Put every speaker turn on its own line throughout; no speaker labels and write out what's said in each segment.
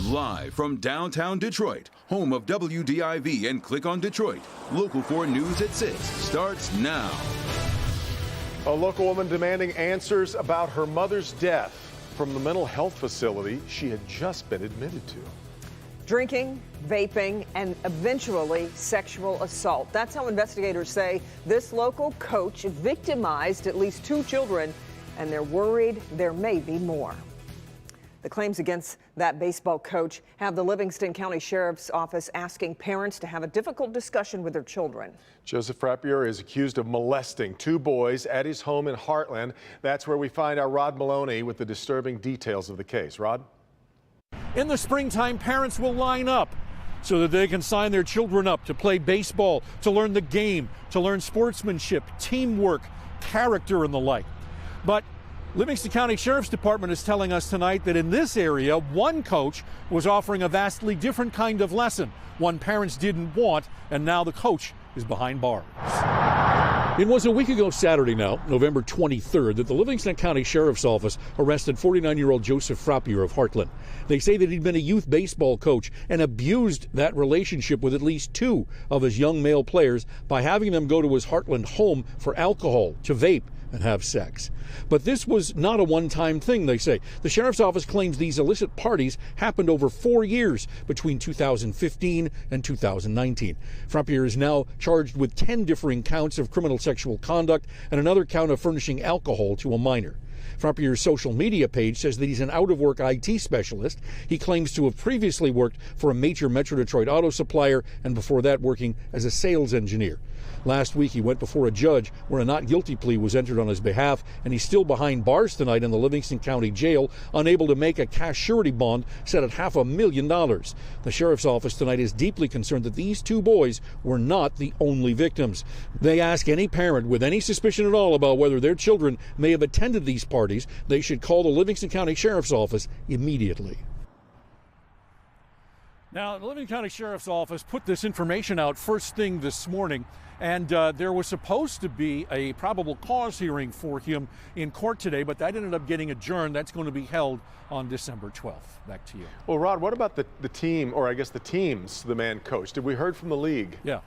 Live from downtown Detroit, home of WDIV and Click on Detroit, Local 4 News at 6 starts now.
A local woman demanding answers about her mother's death from the mental health facility she had just been admitted to.
Drinking, vaping, and eventually sexual assault. That's how investigators say this local coach victimized at least 2 children, and they're worried there may be more. The claims against that baseball coach have the Livingston County Sheriff's Office asking parents to have a difficult discussion with their children.
Joseph Frappier is accused of molesting 2 boys at his home in Heartland. That's where we find our Rod Maloney with the disturbing details of the case. Rod?
In the springtime, parents will line up so that they can sign their children up to play baseball, to learn the game, to learn sportsmanship, teamwork, character, and the like. But Livingston County Sheriff's Department is telling us tonight that in this area, one coach was offering a vastly different kind of lesson, one parents didn't want, and now the coach is behind bars. It was a week ago Saturday now, November 23rd, that the Livingston County Sheriff's Office arrested 49-year-old Joseph Frappier of Heartland. They say that he'd been a youth baseball coach and abused that relationship with at least 2 of his young male players by having them go to his Heartland home for alcohol, to vape, and have sex. But this was not a one-time thing, they say. The Sheriff's Office claims these illicit parties happened over 4 years, between 2015 and 2019. Frappier is now charged with 10 differing counts of criminal sexual conduct and another count of furnishing alcohol to a minor. Frappier's social media page says that he's an out-of-work IT specialist. He claims to have previously worked for a major Metro Detroit auto supplier and before that working as a sales engineer. Last week he went before a judge where a not guilty plea was entered on his behalf, and he's still behind bars tonight in the Livingston County Jail, unable to make a cash surety bond set at $500,000. The Sheriff's Office tonight is deeply concerned that these 2 boys were not the only victims. They ask any parent with any suspicion at all about whether their children may have attended these parties, they should call the Livingston County Sheriff's Office immediately. Now, the Livingston County Sheriff's Office put this information out first thing this morning, and there was supposed to be a probable cause hearing for him in court today, but that ended up getting adjourned. That's going to be held on December 12th. Back to you.
Well, Rod, what about the team, or I guess the teams the man coached? Did we heard from the league?
Yeah.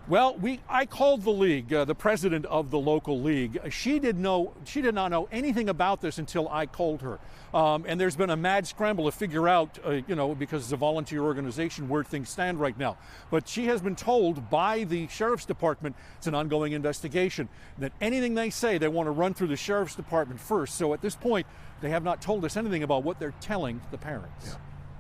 Well, I called the league, the president of the local league. She did not know anything about this until I called her. And there's been a mad scramble to figure out, because it's a volunteer organization, where things stand right now. But she has been told by the Sheriff's Department, it's an ongoing investigation, that anything they say, they want to run through the Sheriff's Department first. So at this point, they have not told us anything about what they're telling the parents.
Yeah.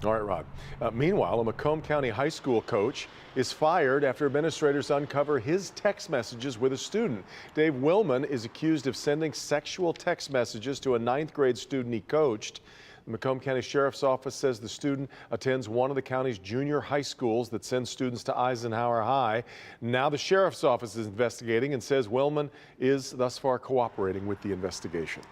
All right, Rod. Meanwhile, a Macomb County high school coach is fired after administrators uncover his text messages with a student. Dave Willman is accused of sending sexual text messages to a 9th grade student he coached. The Macomb County Sheriff's Office says the student attends one of the county's junior high schools that sends students to Eisenhower High. Now the Sheriff's Office is investigating and says Willman is thus far cooperating with the investigation.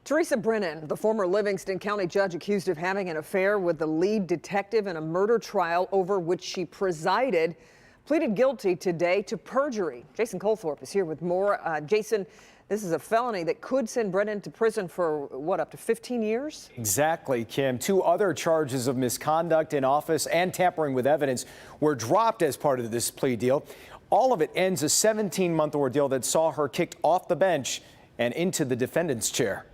Teresa Brennan, the former Livingston County judge accused of having an affair with the lead detective in a murder trial over which she presided, pleaded guilty today to perjury. Jason Colthorpe is here with more. Jason, this is a felony that could send Brennan to prison for, what, up to 15 years?
Exactly, Kim. 2 other charges of misconduct in office and tampering with evidence were dropped as part of this plea deal. All of it ends a 17-month ordeal that saw her kicked off the bench and into the defendant's chair.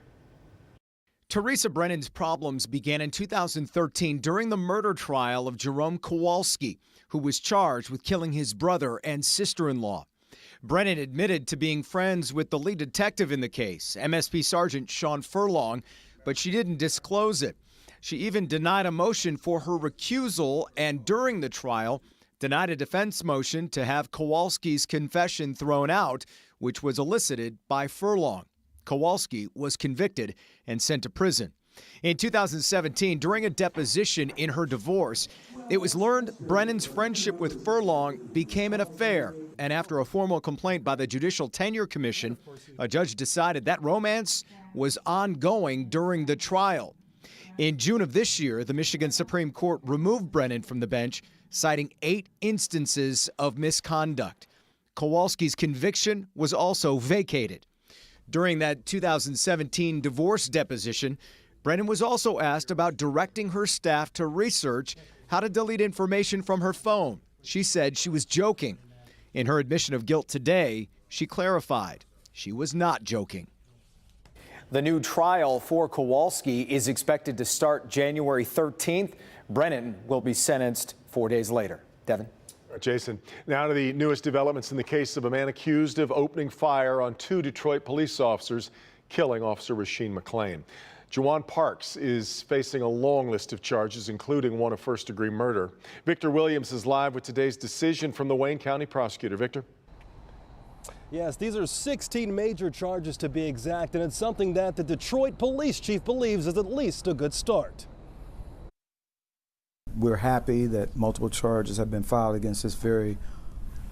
Teresa Brennan's problems began in 2013 during the murder trial of Jerome Kowalski, who was charged with killing his brother and sister-in-law. Brennan admitted to being friends with the lead detective in the case, MSP Sergeant Sean Furlong, but she didn't disclose it. She even denied a motion for her recusal and during the trial denied a defense motion to have Kowalski's confession thrown out, which was elicited by Furlong. Kowalski was convicted and sent to prison. In 2017, during a deposition in her divorce, it was learned Brennan's friendship with Furlong became an affair. And after a formal complaint by the Judicial Tenure Commission, a judge decided that romance was ongoing during the trial. In June of this year, the Michigan Supreme Court removed Brennan from the bench, citing 8 instances of misconduct. Kowalski's conviction was also vacated. During that 2017 divorce deposition, Brennan was also asked about directing her staff to research how to delete information from her phone. She said she was joking. In her admission of guilt today, she clarified she was not joking.
The new trial for Kowalski is expected to start January 13th. Brennan will be sentenced 4 days later. Devin.
Jason, now to the newest developments in the case of a man accused of opening fire on 2 Detroit police officers, killing Officer Rasheed McClain. Juwan Parks is facing a long list of charges, including one of first-degree murder. Victor Williams is live with today's decision from the Wayne County prosecutor. Victor?
Yes, these are 16 major charges to be exact, and it's something that the Detroit police chief believes is at least a good start.
We're happy that multiple charges have been filed against this very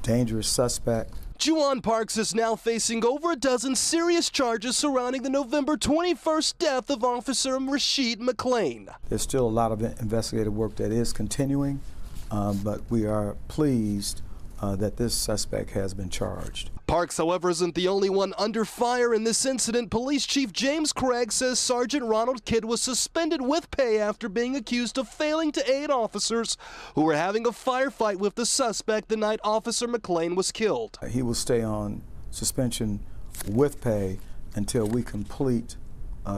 dangerous suspect.
Juwan Parks is now facing over a dozen serious charges surrounding the November 21st death of Officer Rasheed McClain.
There's still a lot of investigative work that is continuing, but we are pleased that this suspect has been charged.
Parks, however, isn't the only one under fire in this incident. Police Chief James Craig says Sergeant Ronald Kidd was suspended with pay after being accused of failing to aid officers who were having a firefight with the suspect the night Officer McClain was killed.
He will stay on suspension with pay until we complete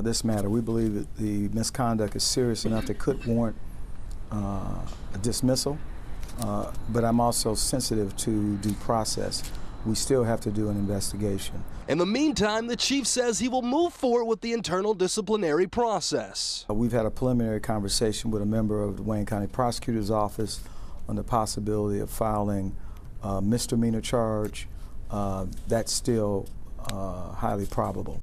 this matter. We believe that the misconduct is serious enough that could warrant a dismissal, but I'm also sensitive to due process. We still have to do an investigation.
In the meantime, the chief says he will move forward with the internal disciplinary process.
We've had a preliminary conversation with a member of the Wayne County Prosecutor's Office on the possibility of filing a misdemeanor charge. That's still highly probable.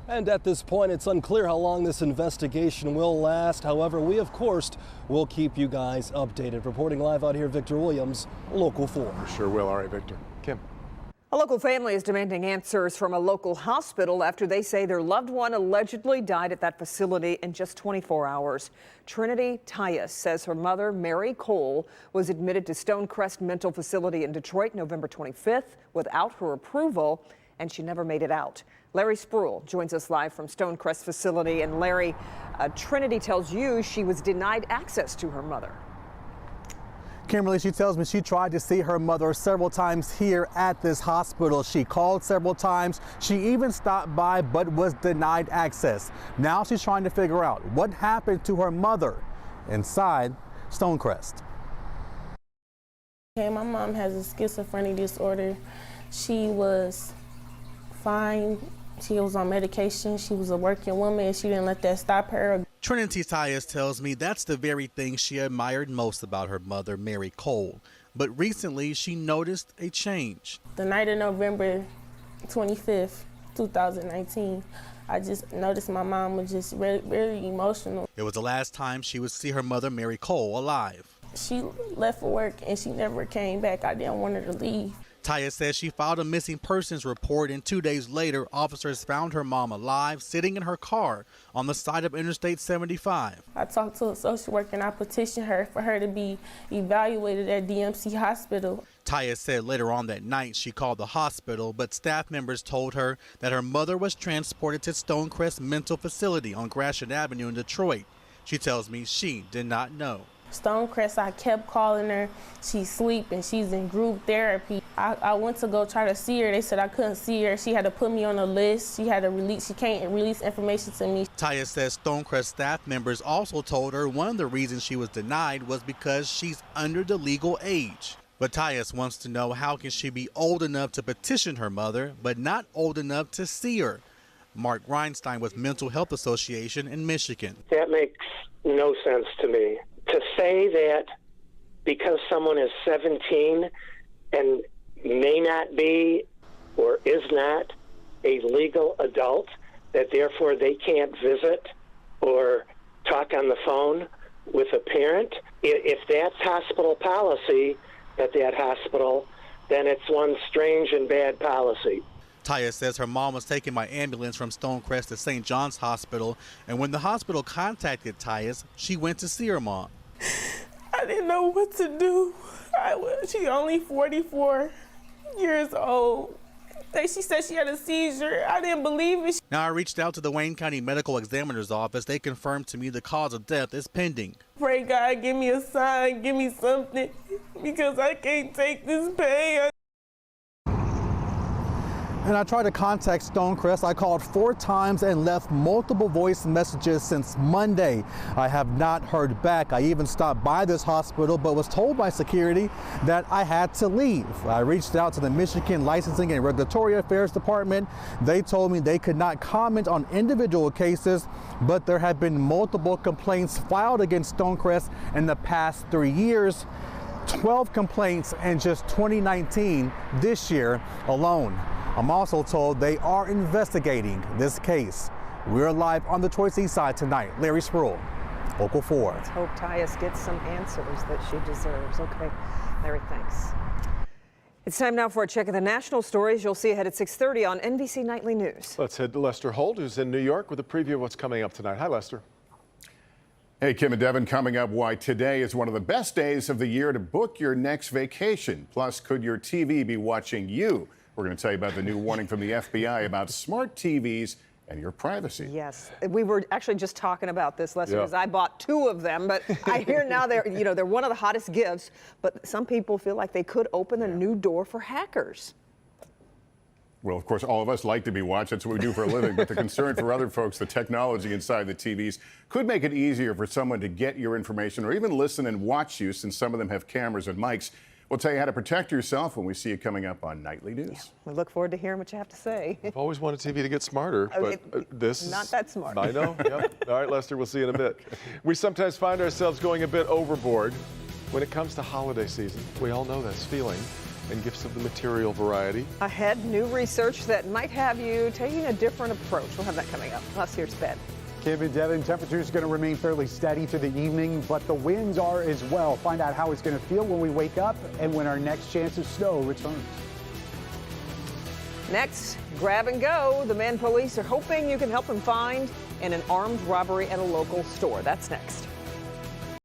And at this point, it's unclear how long this investigation will last. However, we, of course, will keep you guys updated. Reporting live out here, Victor Williams, Local 4.
Sure will. All right, Victor. Kim.
A local family is demanding answers from a local hospital after they say their loved one allegedly died at that facility in just 24 hours. Trinity Tyus says her mother, Mary Cole, was admitted to Stonecrest Mental Facility in Detroit November 25th without her approval, and she never made it out. Larry Spruill joins us live from Stonecrest facility. And Larry, Trinity tells you she was denied access to her mother.
Kimberly, she tells me she tried to see her mother several times here at this hospital. She called several times. She even stopped by but was denied access. Now she's trying to figure out what happened to her mother inside Stonecrest.
Okay, my mom has a schizophrenia disorder. She was fine. She was on medication. She was a working woman, and she didn't let that stop her.
Trinity Tyus tells me that's the very thing she admired most about her mother, Mary Cole. But recently, she noticed a change.
The night of November 25th, 2019, I just noticed my mom was just very emotional.
It was the last time she would see her mother, Mary Cole, alive.
She left for work, and she never came back. I didn't want her to leave.
Tyus says she filed a missing persons report, and 2 days later, officers found her mom alive, sitting in her car on the side of Interstate 75.
I talked to a social worker and I petitioned her for her to be evaluated at DMC Hospital.
Tyus said later on that night she called the hospital, but staff members told her that her mother was transported to Stonecrest Mental Facility on Gratiot Avenue in Detroit. She tells me she did not know.
Stonecrest, I kept calling her. She's asleep and she's in group therapy. I went to go try to see her. They said I couldn't see her. She had to put me on a list. She can't release information to me.
Tyus says Stonecrest staff members also told her one of the reasons she was denied was because she's under the legal age. But Tyus wants to know how can she be old enough to petition her mother, but not old enough to see her. Mark Reinstein with Mental Health Association in Michigan.
That makes no sense to me. To say that because someone is 17 and may not be or is not a legal adult, that therefore they can't visit or talk on the phone with a parent, if that's hospital policy at that hospital, then it's one strange and bad policy.
Tyus says her mom was taken by ambulance from Stonecrest to St. John's Hospital, and when the hospital contacted Tyus, she went to see her mom.
I didn't know what to do. She's only 44 years old. She said she had a seizure. I didn't believe it.
Now, I reached out to the Wayne County Medical Examiner's office. They confirmed to me the cause of death is pending.
Pray God, give me a sign, give me something, because I can't take this pain.
And I tried to contact Stonecrest. I called 4 times and left multiple voice messages since Monday. I have not heard back. I even stopped by this hospital, but was told by security that I had to leave. I reached out to the Michigan Licensing and Regulatory Affairs Department. They told me they could not comment on individual cases, but there have been multiple complaints filed against Stonecrest in the past 3 years. 12 complaints in just 2019 this year alone. I'm also told they are investigating this case. We're live on Detroit's East Side tonight. Larry Spruill, Local 4.
Let's hope Tyus gets some answers that she deserves. Okay, Larry, thanks. It's time now for a check of the national stories you'll see ahead at 6:30 on NBC Nightly News.
Let's head to Lester Holt, who's in New York with a preview of what's coming up tonight. Hi, Lester.
Hey, Kim and Devin, coming up, why today is one of the best days of the year to book your next vacation. Plus, could your TV be watching you? We're going to tell you about the new warning from the FBI about smart TVs and your privacy.
Yes, we were actually just talking about this, Lester, because I bought 2 of them, but I hear now they're one of the hottest gifts, but some people feel like they could open a new door for hackers.
Well, of course, all of us like to be watched. That's what we do for a living. But the concern for other folks, the technology inside the TVs, could make it easier for someone to get your information or even listen and watch you, since some of them have cameras and mics. We'll tell you how to protect yourself when we see you coming up on Nightly News.
Yeah, we look forward to hearing what you have to say.
I've always wanted TV to get smarter, but this...
Not that smart.
I know, yep. All right, Lester, we'll see you in a bit. We sometimes find ourselves going a bit overboard when it comes to holiday season. We all know this feeling, and gifts of the material variety.
Ahead, new research that might have you taking a different approach. We'll have that coming up. Plus, here's Ben.
Kim and Devin, temperatures are going to remain fairly steady through the evening, but the winds are as well. Find out how it's going to feel when we wake up and when our next chance of snow returns.
Next, grab and go. The man police are hoping you can help them find in an armed robbery at a local store. That's next.